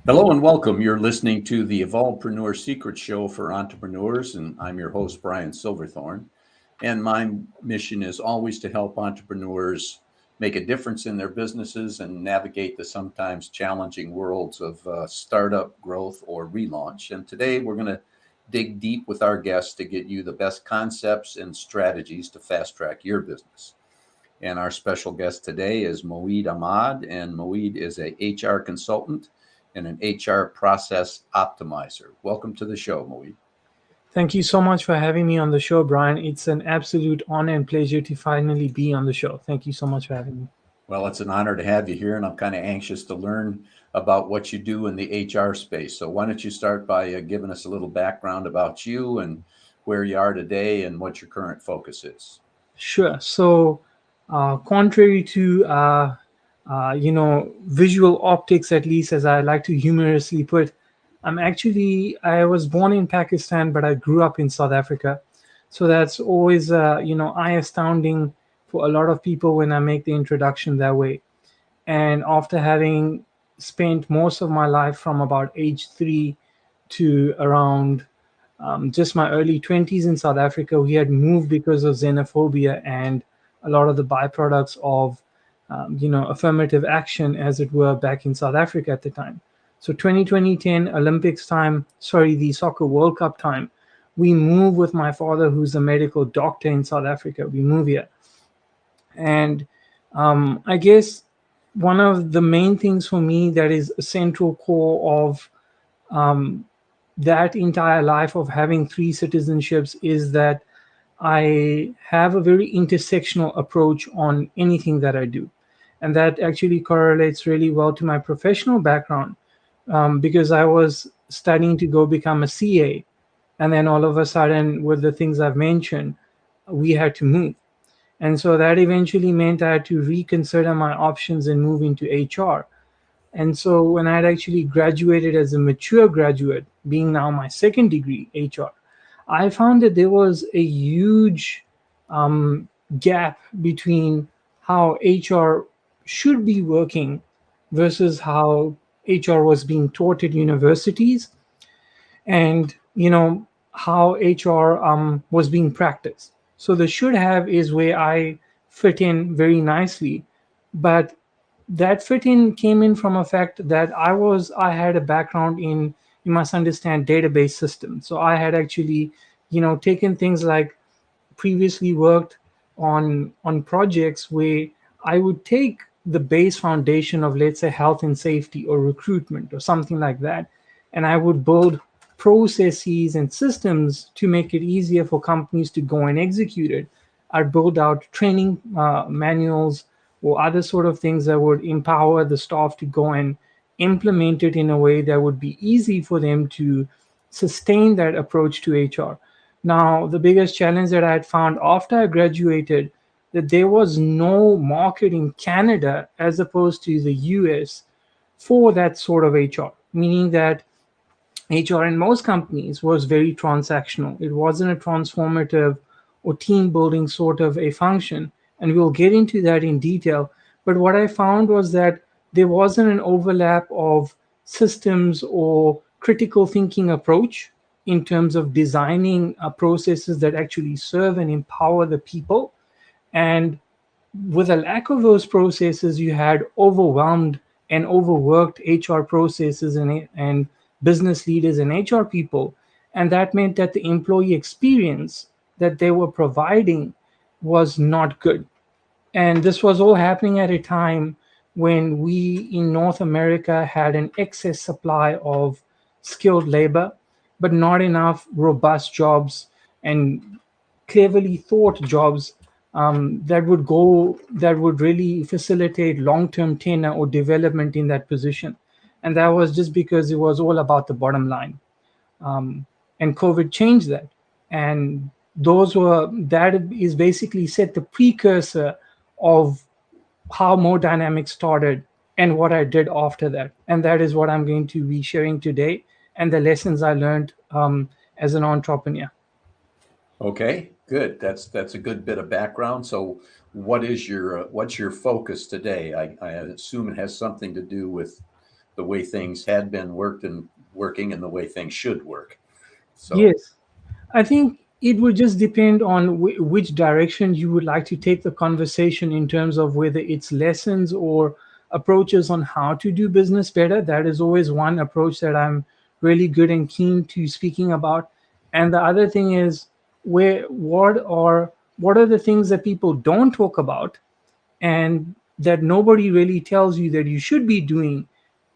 Hello and welcome. You're listening to the Evolvepreneur Secrets Show for entrepreneurs, and I'm your host, Brian Silverthorne. And my mission is always to help entrepreneurs make a difference in their businesses and navigate the sometimes challenging worlds of startup, growth, or relaunch. And today we're going to dig deep with our guests to get you the best concepts and strategies to fast track your business. And our special guest today is Moeed Ahmad, and Moeed is a HR consultant and an HR process optimizer. Welcome to the show, Moeed. Thank you so much for having me on the show, Brian. It's an absolute honor and pleasure to finally be on the show. Thank you so much for having me. Well, it's an honor to have you here, and I'm kind of anxious to learn about what you do in the HR space. So, why don't you start by giving us a little background about you and where you are today and what your current focus is? Sure. So, contrary to visual optics, at least as I like to humorously put, I was born in Pakistan, but I grew up in South Africa. So that's always eye astounding for a lot of people when I make the introduction that way. And after having spent most of my life from about age 3 to around just my early 20s in South Africa, we had moved because of xenophobia and a lot of the byproducts of, affirmative action, as it were, back in South Africa at the time. So 2010 Olympics time, sorry, the Soccer World Cup time, we moved with my father, who's a medical doctor in South Africa. We moved here. And I guess one of the main things for me that is a central core of um, that entire life of having three citizenships is that I have a very intersectional approach on anything that I do. And that actually correlates really well to my professional background, because I was studying to go become a CA. And then all of a sudden, with the things I've mentioned, we had to move. And so that eventually meant I had to reconsider my options and move into HR. And so when I had actually graduated as a mature graduate, being now my second degree, HR, I found that there was a huge um, gap between how HR should be working versus how HR was being taught at universities, and how HR was being practiced. So the should have is where I fit in very nicely, but that fit in came in from a fact that I had a background in, you must understand, database systems. So I had actually taken things like, previously worked on projects where I would take the base foundation of, let's say, health and safety or recruitment or something like that, and I would build processes and systems to make it easier for companies to go and execute it. I'd build out training manuals or other sort of things that would empower the staff to go and implement it in a way that would be easy for them to sustain that approach to HR. Now, the biggest challenge that I had found after I graduated, that there was no market in Canada as opposed to the US for that sort of HR, meaning that HR in most companies was very transactional. It wasn't a transformative or team building sort of a function. And we'll get into that in detail. But what I found was that there wasn't an overlap of systems or critical thinking approach in terms of designing processes that actually serve and empower the people. And with a lack of those processes, you had overwhelmed and overworked HR processes and business leaders and HR people. And that meant that the employee experience that they were providing was not good. And this was all happening at a time when we in North America had an excess supply of skilled labor, but not enough robust jobs and cleverly thought jobs that would really facilitate long-term tenure or development in that position. And that was just because it was all about the bottom line. And COVID changed that. And that is basically set the precursor of how More Dynamics started and what I did after that. And that is what I'm going to be sharing today, and the lessons I learned as an entrepreneur. Okay, good. That's a good bit of background. So, what's your focus today? I assume it has something to do with the way things had been working and the way things should work. So, Yes. I think it would just depend on which direction you would like to take the conversation, in terms of whether it's lessons or approaches on how to do business better. That is always one approach that I'm really good and keen to speaking about. And the other thing is, what are the things that people don't talk about, and that nobody really tells you that you should be doing,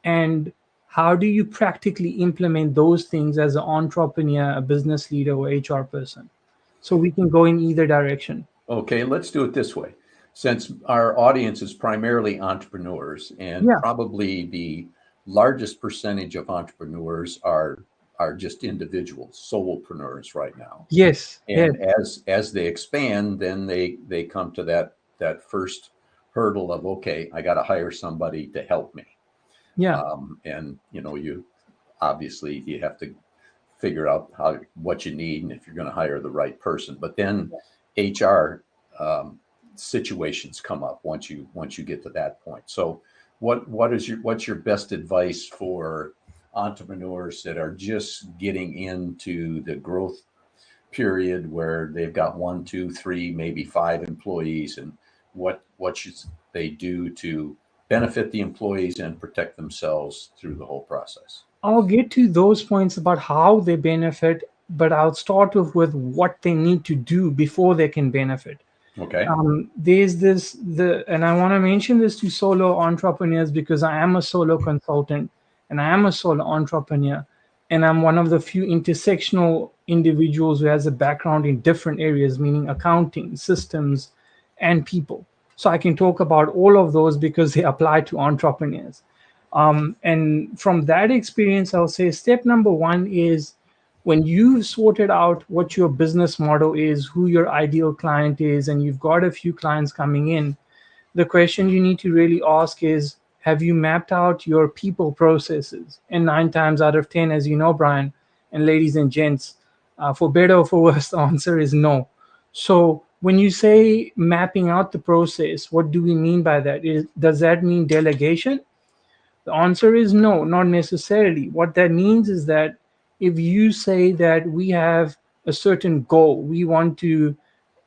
and how do you practically implement those things as an entrepreneur, a business leader, or HR person? So we can go in either direction. okay, let's do it this way. Since our audience is primarily entrepreneurs, and Yeah. probably the largest percentage of entrepreneurs are just individuals, solopreneurs right now. Yes. Yes. And as they expand, then they come to that first hurdle of, okay, I got to hire somebody to help me. Yeah. And you obviously you have to figure out what you need and if you're going to hire the right person. But then HR situations come up once you get to that point. So what's your best advice for entrepreneurs that are just getting into the growth period, where they've got 1, 2, 3, maybe 5 employees, and what should they do to benefit the employees and protect themselves through the whole process? I'll get to those points about how they benefit, but I'll start off with what they need to do before they can benefit. Okay. There's and I want to mention this to solo entrepreneurs, because I am a solo consultant and I am a solo entrepreneur, and I'm one of the few intersectional individuals who has a background in different areas, meaning accounting, systems, and people. So I can talk about all of those because they apply to entrepreneurs. And from that experience, I'll say step number one is, when you've sorted out what your business model is, who your ideal client is, and you've got a few clients coming in, the question you need to really ask is, have you mapped out your people processes? And 9 times out of 10, as you know, Brian, and ladies and gents, for better or for worse, the answer is no. So when you say mapping out the process, what do we mean by that? Does that mean delegation? The answer is no, not necessarily. What that means is that if you say that we have a certain goal, we want to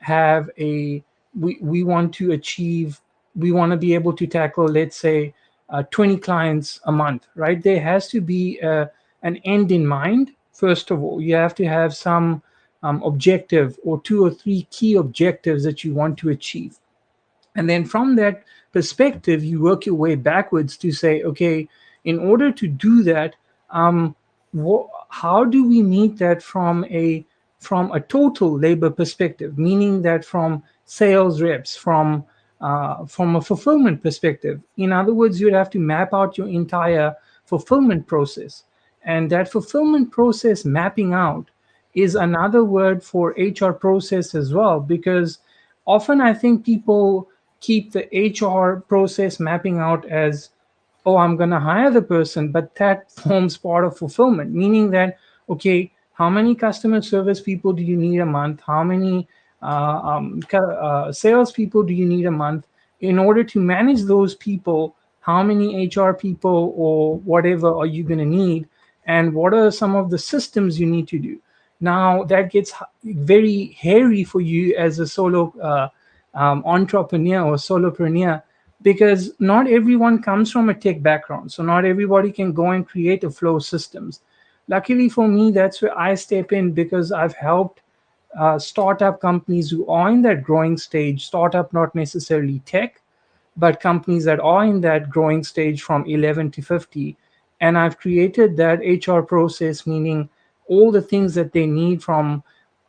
have we want to achieve, we want to be able to tackle, let's say, 20 clients a month, right? There has to be an end in mind. First of all, you have to have some objective, or 2 or 3 key objectives that you want to achieve. And then from that perspective, you work your way backwards to say, okay, in order to do that, how do we meet that from a total labor perspective, meaning that from sales reps, from a fulfillment perspective. In other words, you'd have to map out your entire fulfillment process. And that fulfillment process mapping out is another word for HR process as well, because often I think people keep the HR process mapping out as, oh, I'm going to hire the person, but that forms part of fulfillment, meaning that, okay, how many customer service people do you need a month? How many sales people do you need a month? In order to manage those people, how many HR people or whatever are you going to need? And what are some of the systems you need to do? Now, that gets very hairy for you as a solo entrepreneur or solopreneur, because not everyone comes from a tech background. So not everybody can go and create a flow systems. Luckily for me, that's where I step in, because I've helped startup companies who are in that growing stage, startup not necessarily tech, but companies that are in that growing stage from 11 to 50. And I've created that HR process, meaning all the things that they need from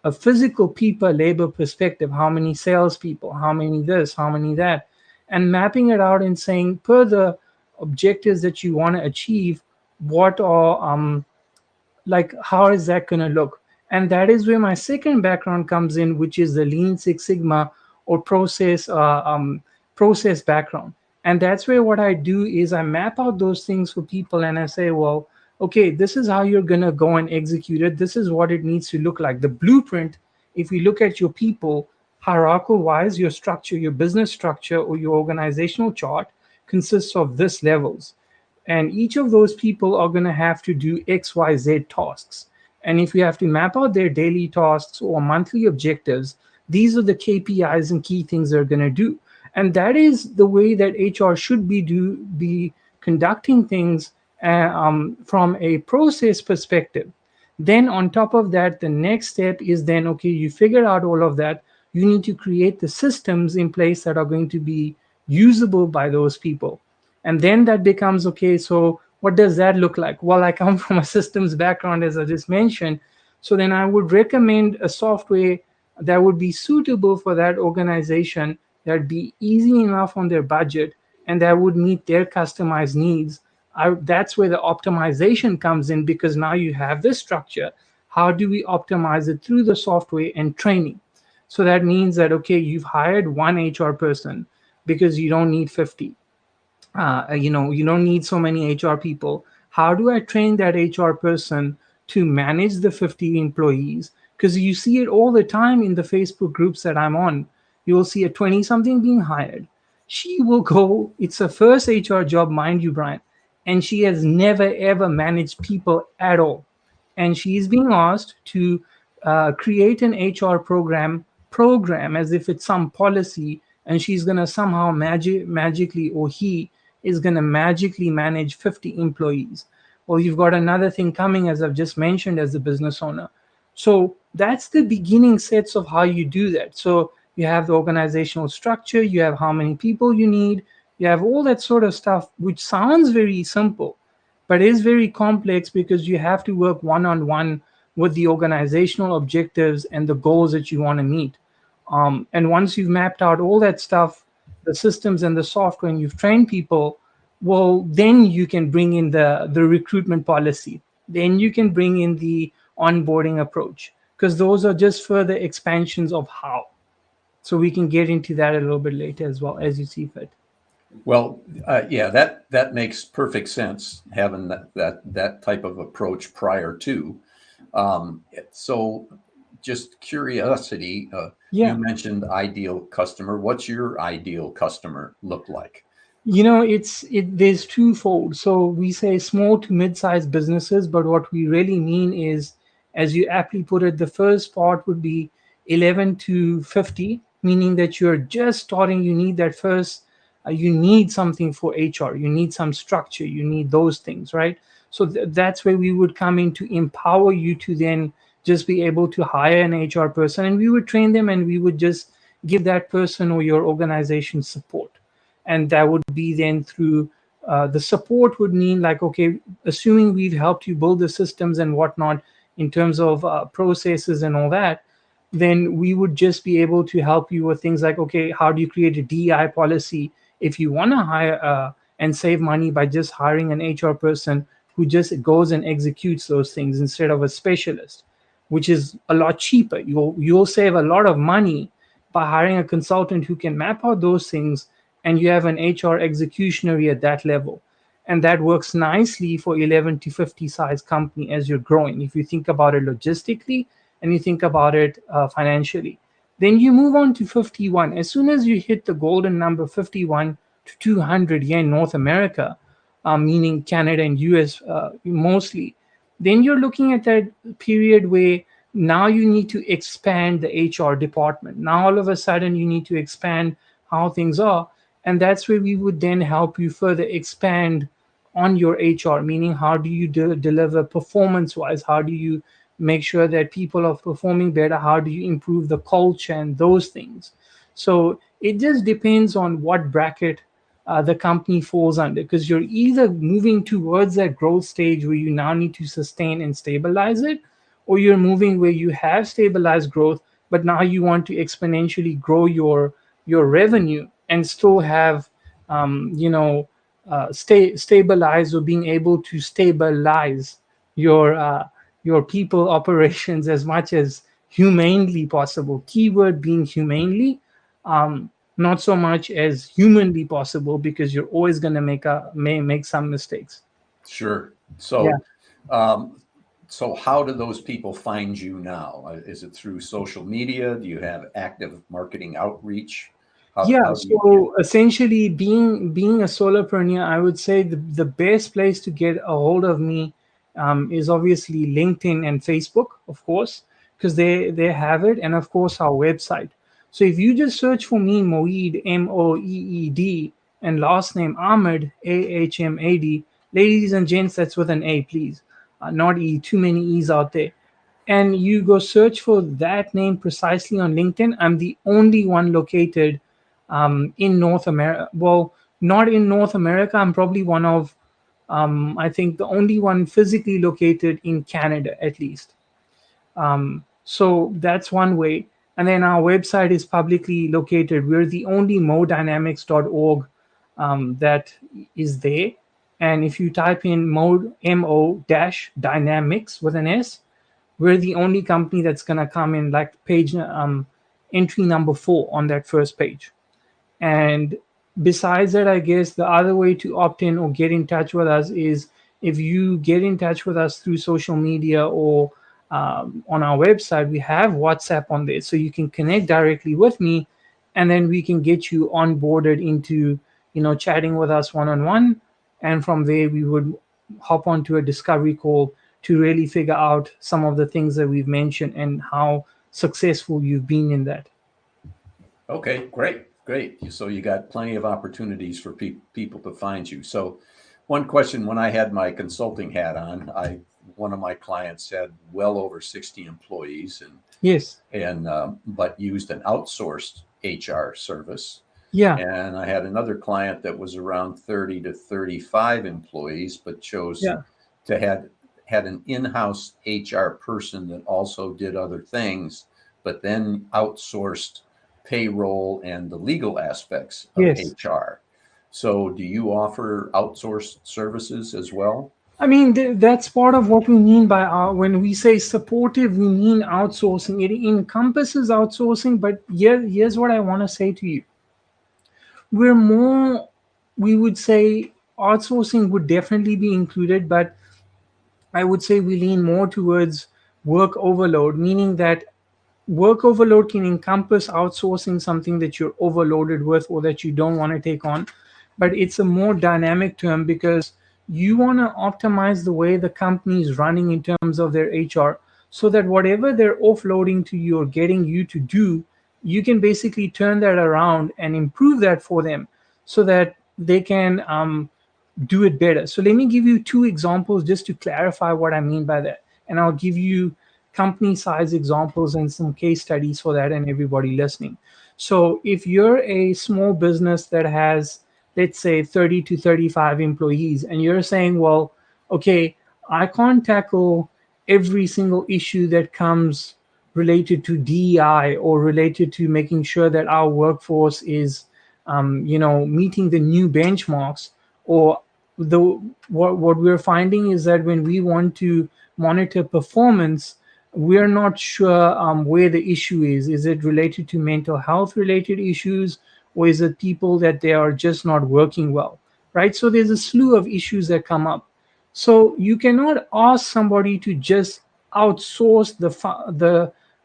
a physical people labor perspective, how many salespeople, how many this, how many that, and mapping it out and saying, per the objectives that you want to achieve, what are like, how is that going to look? And that is where my second background comes in, which is the Lean Six Sigma or process background. And that's where what I do is I map out those things for people, and I say, well, okay, this is how you're going to go and execute it. This is what it needs to look like. The blueprint, if you look at your people, hierarchical wise, your structure, your business structure, or your organizational chart consists of this levels. and each of those people are going to have to do XYZ tasks. And if we have to map out their daily tasks or monthly objectives, these are the KPIs and key things they're going to do. And that is the way that HR should be conducting things from a process perspective. Then on top of that, the next step is then, okay, you figure out all of that. You need to create the systems in place that are going to be usable by those people. And then that becomes, okay, so what does that look like? Well, I come from a systems background, as I just mentioned. So then I would recommend a software that would be suitable for that organization, that'd be easy enough on their budget, and that would meet their customized needs. That's where the optimization comes in, because now you have this structure. How do we optimize it through the software and training? So that means that, okay, you've hired one HR person because you don't need 50. You don't need so many HR people. How do I train that HR person to manage the 50 employees? Because you see it all the time in the Facebook groups that I'm on. You will see a 20 something being hired. She will go, it's her first HR job, mind you, Brian, and she has never ever managed people at all. And she is being asked to create an HR program as if it's some policy, and she's going to somehow magically, or he is going to magically manage 50 employees. Well, you've got another thing coming, as I've just mentioned, as a business owner. So that's the beginning sets of how you do that. So you have the organizational structure, you have how many people you need, you have all that sort of stuff, which sounds very simple, but is very complex, because you have to work one on one with the organizational objectives and the goals that you want to meet. And once you've mapped out all that stuff, the systems and the software, and you've trained people, well, then you can bring in the recruitment policy. Then you can bring in the onboarding approach, because those are just further expansions of how. So we can get into that a little bit later as well, as you see fit. Well, yeah, that makes perfect sense, having that type of approach prior to. So, just curiosity, you Yeah. mentioned ideal customer. What's your ideal customer look like? There's twofold. So we say small to mid-sized businesses, but what we really mean is, as you aptly put it, the first part would be 11 to 50, meaning that you're just starting. You need that first, you need something for HR, you need some structure, you need those things, right? So that's where we would come in to empower you to then just be able to hire an HR person, and we would train them, and we would just give that person or your organization support. And that would be then through the support would mean, like, okay, assuming we've helped you build the systems and whatnot in terms of processes and all that, then we would just be able to help you with things like, okay, how do you create a DEI policy if you want to hire and save money by just hiring an HR person who just goes and executes those things instead of a specialist, which is a lot cheaper. You'll save a lot of money by hiring a consultant who can map out those things, and you have an HR executionary at that level. And that works nicely for 11 to 50 size company as you're growing. If you think about it logistically and you think about it financially, then you move on to 51. As soon as you hit the golden number 51 to 200 here in North America, meaning Canada and US mostly, then you're looking at that period where now you need to expand the HR department. Now all of a sudden you need to expand how things are. And that's where we would then help you further expand on your HR, meaning how do you deliver performance wise? How do you make sure that people are performing better? How do you improve the culture and those things? So it just depends on what bracket the company falls under, because you're either moving towards that growth stage where you now need to sustain and stabilize it, or you're moving where you have stabilized growth, but now you want to exponentially grow your revenue and still have stabilize, or being able to stabilize your your people operations as much as humanely possible. Keyword being humanely, not so much as humanly possible, because you're always going to make some mistakes. Sure. Yeah. Um, so how do those people find you now? Is it through social media? Do you have active marketing outreach? Yeah, How do you get? so essentially being a solopreneur, I would say the best place to get a hold of me is obviously LinkedIn and Facebook, of course, because they have it, and of course our website. So if you just search for me, Moeed, Moeed, and last name Ahmad, Ahmad, ladies and gents, that's with an A, please, not E. Too many E's out there, and you go search for that name precisely on LinkedIn. I'm the only one located in North America. Well, not in North America. I'm probably one of, I think, the only one physically located in Canada, at least. So that's one way. And then our website is publicly located. We're the only modynamics.org that is there. And if you type in mode, mo dash dynamics with an S, we're the only company that's going to come in like page entry number 4 on that first page. And besides that, I guess the other way to opt in or get in touch with us is if you get in touch with us through social media or on our website, we have WhatsApp on there. So you can connect directly with me, and then we can get you onboarded into, chatting with us one on one. And from there, we would hop onto a discovery call to really figure out some of the things that we've mentioned and how successful you've been in that. Okay, great, great. So you got plenty of opportunities for people to find you. So one question, when I had my consulting hat on, one of my clients had well over 60 employees Yes. and but used an outsourced HR service. Yeah. And I had another client that was around 30 to 35 employees, but chose Yeah. to had an in-house HR person that also did other things, but then outsourced payroll and the legal aspects of Yes. HR. So do you offer outsourced services as well? I mean, that's part of what we mean by when we say supportive, we mean outsourcing. It encompasses outsourcing, but here's what I want to say to you. We're more, we would say outsourcing would definitely be included, but I would say we lean more towards work overload, meaning that work overload can encompass outsourcing something that you're overloaded with or that you don't want to take on, but it's a more dynamic term because you want to optimize the way the company is running in terms of their HR, so that whatever they're offloading to you or getting you to do, you can basically turn that around and improve that for them so that they can do it better. So let me give you 2 examples just to clarify what I mean by that. And I'll give you company size examples and some case studies for that and everybody listening. So if you're a small business that has, let's say, 30 to 35 employees, and you're saying, well, okay, I can't tackle every single issue that comes related to DEI or related to making sure that our workforce is, meeting the new benchmarks, or the what we're finding is that when we want to monitor performance, we're not sure where the issue is. Is it related to mental health related issues, or is it people that they are just not working well, right? So there's a slew of issues that come up. So you cannot ask somebody to just outsource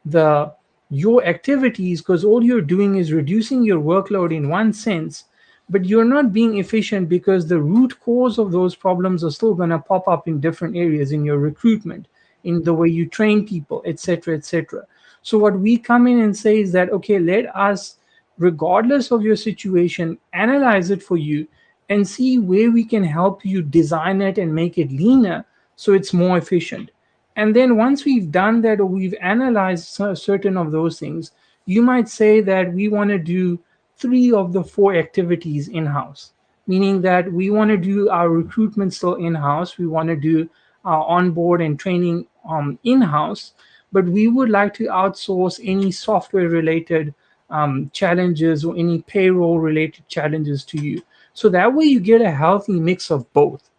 the your activities, because all you're doing is reducing your workload in one sense, but you're not being efficient because the root cause of those problems are still going to pop up in different areas, in your recruitment, in the way you train people, etc., etc. So what we come in and say is that, okay, let us, regardless of your situation, analyze it for you and see where we can help you design it and make it leaner so it's more efficient. And then once we've done that, or we've analyzed certain of those things, you might say that we want to do 3 of the 4 activities in house, meaning that we want to do our recruitment still in house, we want to do our onboard and training in house, but we would like to outsource any software related challenges or any payroll related challenges to you. So that way you get a healthy mix of both,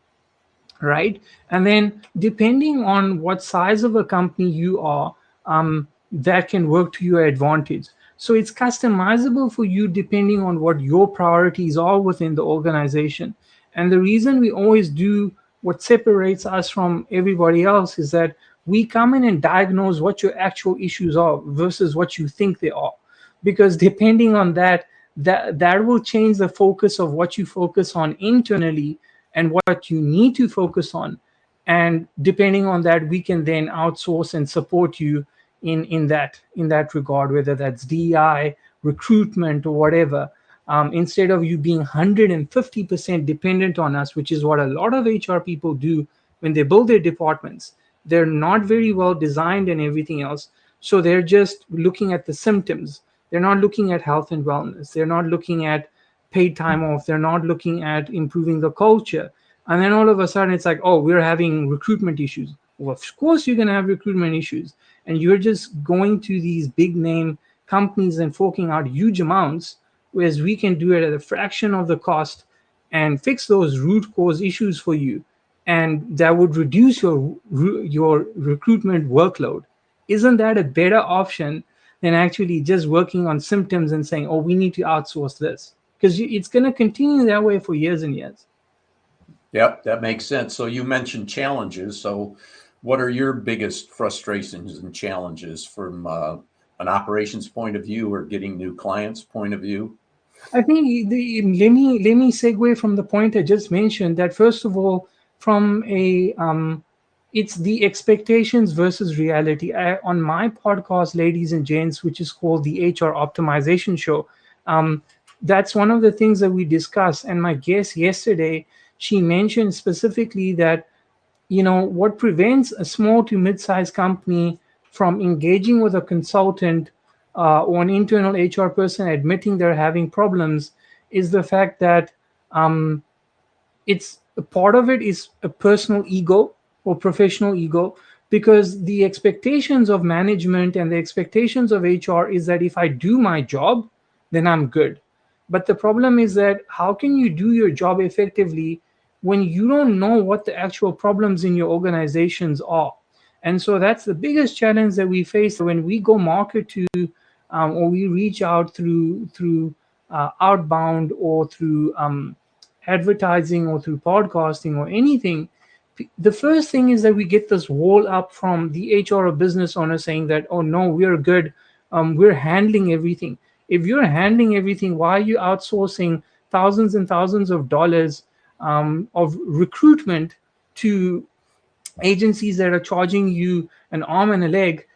right? And then depending on what size of a company you are, that can work to your advantage. So it's customizable for you depending on what your priorities are within the organization. And the reason we always do what separates us from everybody else is that we come in and diagnose what your actual issues are versus what you think they are, because depending on that, that will change the focus of what you focus on internally and what you need to focus on. And depending on that, we can then outsource and support you in that regard, whether that's DEI, recruitment, or whatever. Instead of you being 150% dependent on us, which is what a lot of HR people do when they build their departments. They're not very well designed and everything else. So they're just looking at the symptoms. They're not looking at health and wellness. They're not looking at paid time off. They're not looking at improving the culture. And then all of a sudden it's like, oh, we're having recruitment issues. Well, of course you're going to have recruitment issues. And you're just going to these big name companies and forking out huge amounts, whereas we can do it at a fraction of the cost and fix those root cause issues for you. And that would reduce your recruitment workload. Isn't that a better option than actually just working on symptoms and saying, oh, we need to outsource this? Because it's going to continue that way for years and years. Yep, that makes sense. So you mentioned challenges. So what are your biggest frustrations and challenges from an operations point of view or getting new clients point of view? I think let me segue from the point I just mentioned, that first of all, from a it's the expectations versus reality. On my podcast, ladies and gents, which is called the HR Optimization Show, that's one of the things that we discuss. And my guest yesterday, she mentioned specifically that what prevents a small to mid-sized company from engaging with a consultant or an internal HR person admitting they're having problems is the fact that it's a part of it is a personal ego or professional ego, because the expectations of management and the expectations of HR is that if I do my job, then I'm good. But the problem is that how can you do your job effectively when you don't know what the actual problems in your organizations are? And so that's the biggest challenge that we face when we go market to or we reach out through outbound or through advertising or through podcasting or anything. The first thing is that we get this wall up from the HR or business owner saying that, oh no, we're good, we're handling everything. If you're handling everything, why are you outsourcing thousands and thousands of dollars of recruitment to agencies that are charging you an arm and a leg,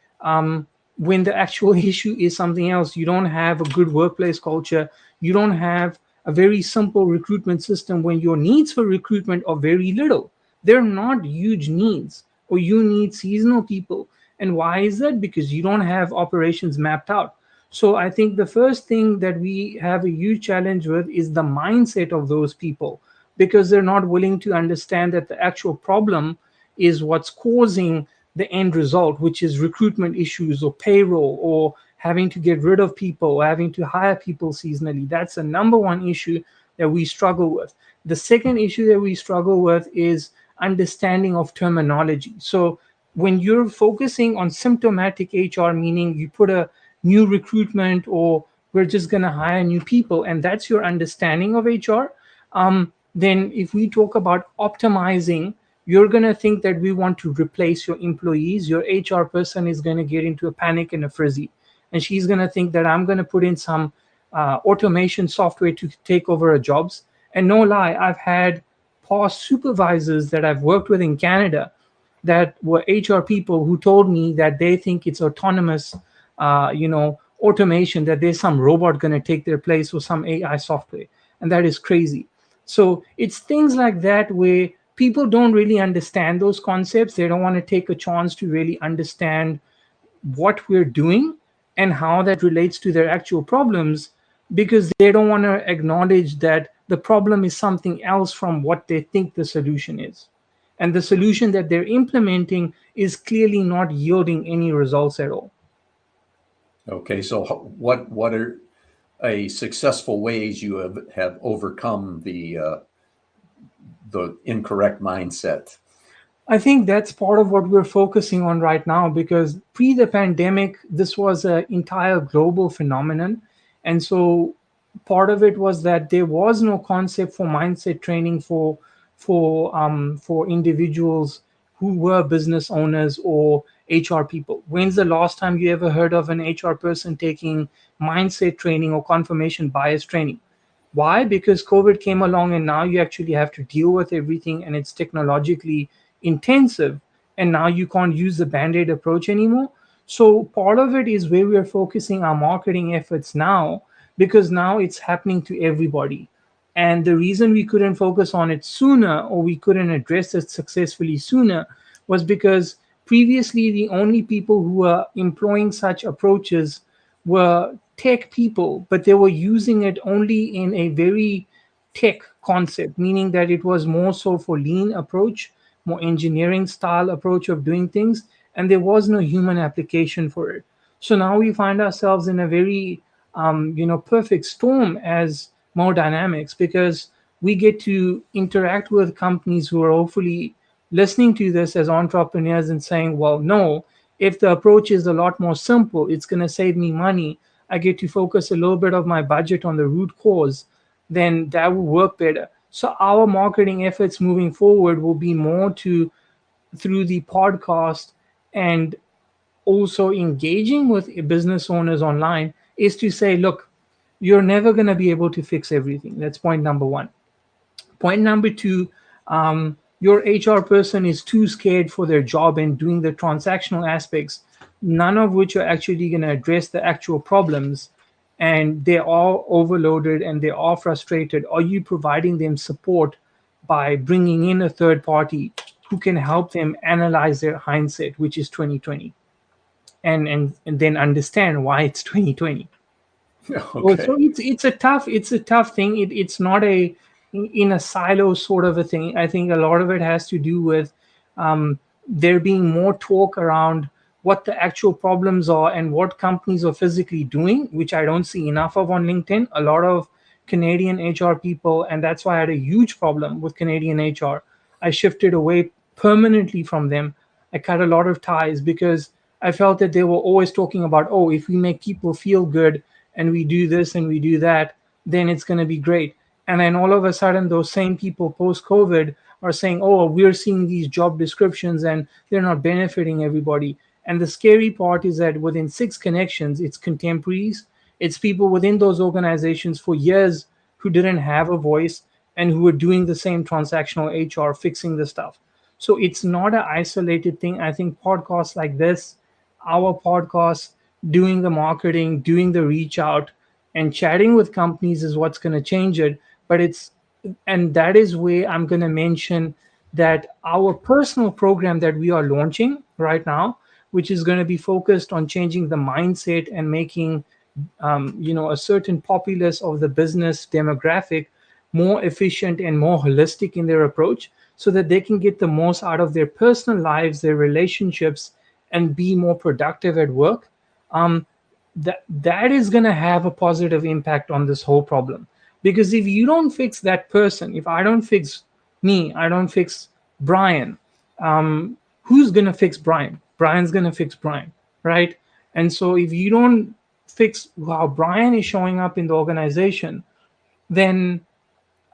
when the actual issue is something else? You don't have a good workplace culture. You don't have a very simple recruitment system when your needs for recruitment are very little. They're not huge needs, or you need seasonal people. And why is that? Because you don't have operations mapped out. So I think the first thing that we have a huge challenge with is the mindset of those people, because they're not willing to understand that the actual problem is what's causing the end result, which is recruitment issues or payroll or having to get rid of people or having to hire people seasonally. That's the number one issue that we struggle with. The second issue that we struggle with is understanding of terminology. So when you're focusing on symptomatic HR, meaning you put a new recruitment or we're just going to hire new people, and that's your understanding of HR, then if we talk about optimizing, you're going to think that we want to replace your employees. Your HR person is going to get into a panic and a frenzy. And she's going to think that I'm going to put in some automation software to take over her jobs. And no lie, I've had past supervisors that I've worked with in Canada that were HR people who told me that they think it's autonomous, automation, that there's some robot going to take their place or some AI software. And that is crazy. So it's things like that where people don't really understand those concepts. They don't want to take a chance to really understand what we're doing and how that relates to their actual problems, because they don't want to acknowledge that the problem is something else from what they think the solution is. And the solution that they're implementing is clearly not yielding any results at all. Okay, so what are a successful ways you have overcome the incorrect mindset? I think that's part of what we're focusing on right now, because pre the pandemic, this was an entire global phenomenon. And so part of it was that there was no concept for mindset training for individuals who were business owners or HR people. When's the last time you ever heard of an HR person taking mindset training or confirmation bias training? Why? Because COVID came along and now you actually have to deal with everything and it's technologically intensive. And now you can't use the band aid approach anymore. So, part of it is where we are focusing our marketing efforts now because now it's happening to everybody. And the reason we couldn't focus on it sooner or we couldn't address it successfully sooner was because previously the only people who were employing such approaches were tech people, but they were using it only in a very tech concept, meaning that it was more so for lean approach, more engineering style approach of doing things, and there was no human application for it. So now we find ourselves in a very perfect storm as more dynamics because we get to interact with companies who are hopefully listening to this as entrepreneurs and saying, well, no, if the approach is a lot more simple, it's going to save me money. I get to focus a little bit of my budget on the root cause, then that will work better. So our marketing efforts moving forward will be more to through the podcast and also engaging with business owners online is to say, look, you're never going to be able to fix everything. That's point number one. Point number two, your HR person is too scared for their job and doing the transactional aspects, none of which are actually going to address the actual problems. And they're all overloaded and they're all frustrated. Are you providing them support by bringing in a third party who can help them analyze their hindsight, which is 2020, and then understand why it's 2020? So Okay. it's a tough thing. It's not a in a silo sort of a thing. I think a lot of it has to do with there being more talk around what the actual problems are and what companies are physically doing, which I don't see enough of on LinkedIn. A lot of Canadian HR people, and that's why I had a huge problem with Canadian HR. I shifted away permanently from them. I cut a lot of ties because I felt that they were always talking about, oh, if we make people feel good and we do this and we do that, then it's going to be great. And then all of a sudden, those same people post COVID are saying, oh, we're seeing these job descriptions and they're not benefiting everybody. And the scary part is that within six connections, it's contemporaries, it's people within those organizations for years who didn't have a voice and who were doing the same transactional HR, fixing the stuff. So it's not an isolated thing. I think podcasts like this, our podcast, doing the marketing, doing the reach out, and chatting with companies is what's going to change it. But and that is where I'm going to mention that our personal program that we are launching right now, which is going to be focused on changing the mindset and making a certain populace of the business demographic more efficient and more holistic in their approach so that they can get the most out of their personal lives, their relationships, and be more productive at work. um, that is going to have a positive impact on this whole problem, because if you don't fix that person, if I don't fix me, I don't fix Brian, who's going to fix Brian? Brian's going to fix Brian, right? And so if you don't fix how Brian is showing up in the organization, then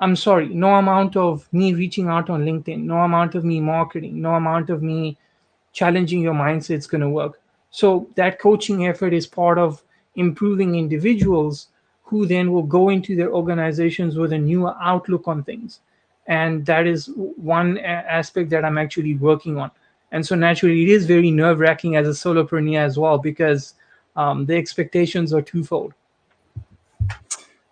I'm sorry, no amount of me reaching out on LinkedIn, no amount of me marketing, no amount of me challenging your mindset is going to work. So that coaching effort is part of improving individuals who then will go into their organizations with a newer outlook on things. And that is one aspect that I'm actually working on. And so naturally, it is very nerve wracking as a solopreneur as well, because the expectations are twofold.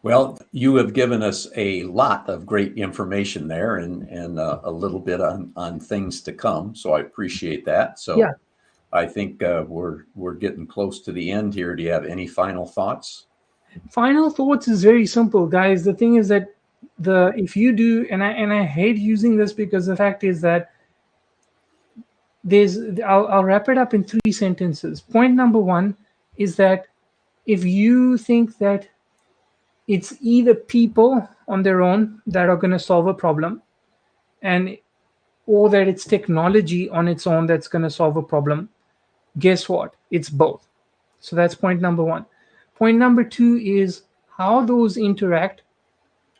Well, you have given us a lot of great information there and a little bit on things to come. So I appreciate that. Yeah. So I think we're getting close to the end here. Do you have any final thoughts? Final thoughts is very simple, guys. The thing is that the if you do, and I hate using this because the fact is that there's I'll wrap it up in three sentences. Point number one is that if you think that it's either people on their own that are going to solve a problem, and or that it's technology on its own that's going to solve a problem, guess what? It's both. So that's point number one. Point number two is how those interact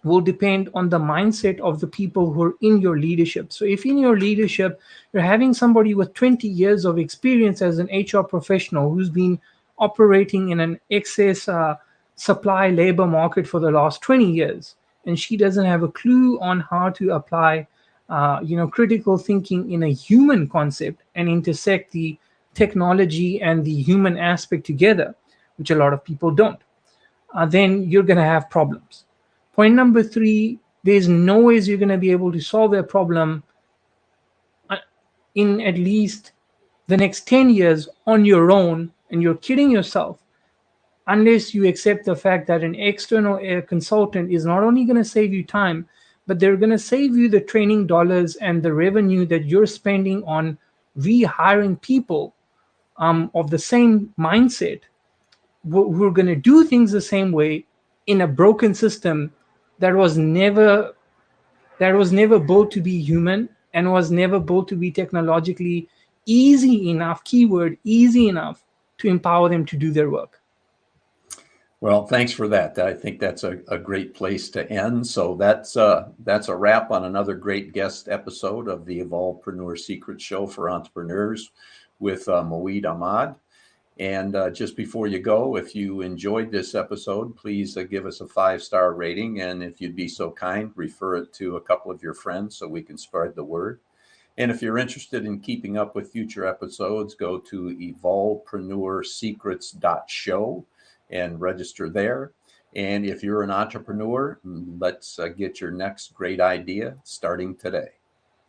will depend on the mindset of the people who are in your leadership. So if in your leadership you're having somebody with 20 years of experience as an HR professional who's been operating in an excess supply labor market for the last 20 years, and she doesn't have a clue on how to apply critical thinking in a human concept and intersect the technology and the human aspect together, which a lot of people don't, then you're going to have problems. Point number three, there's no ways you're going to be able to solve a problem in at least the next 10 years on your own, and you're kidding yourself unless you accept the fact that an external consultant is not only going to save you time, but they're going to save you the training dollars and the revenue that you're spending on rehiring people of the same mindset who are going to do things the same way in a broken system that was never built to be human and was never built to be technologically easy enough, keyword easy enough, to empower them to do their work. Well, thanks for that. I think that's a great place to end. So that's a wrap on another great guest episode of the Evolvepreneur Secrets Show for entrepreneurs with Moeed Ahmad. And just before you go, if you enjoyed this episode, please give us a 5-star rating. And if you'd be so kind, refer it to a couple of your friends so we can spread the word. And if you're interested in keeping up with future episodes, go to evolvepreneursecrets.show and register there. And if you're an entrepreneur, let's get your next great idea starting today.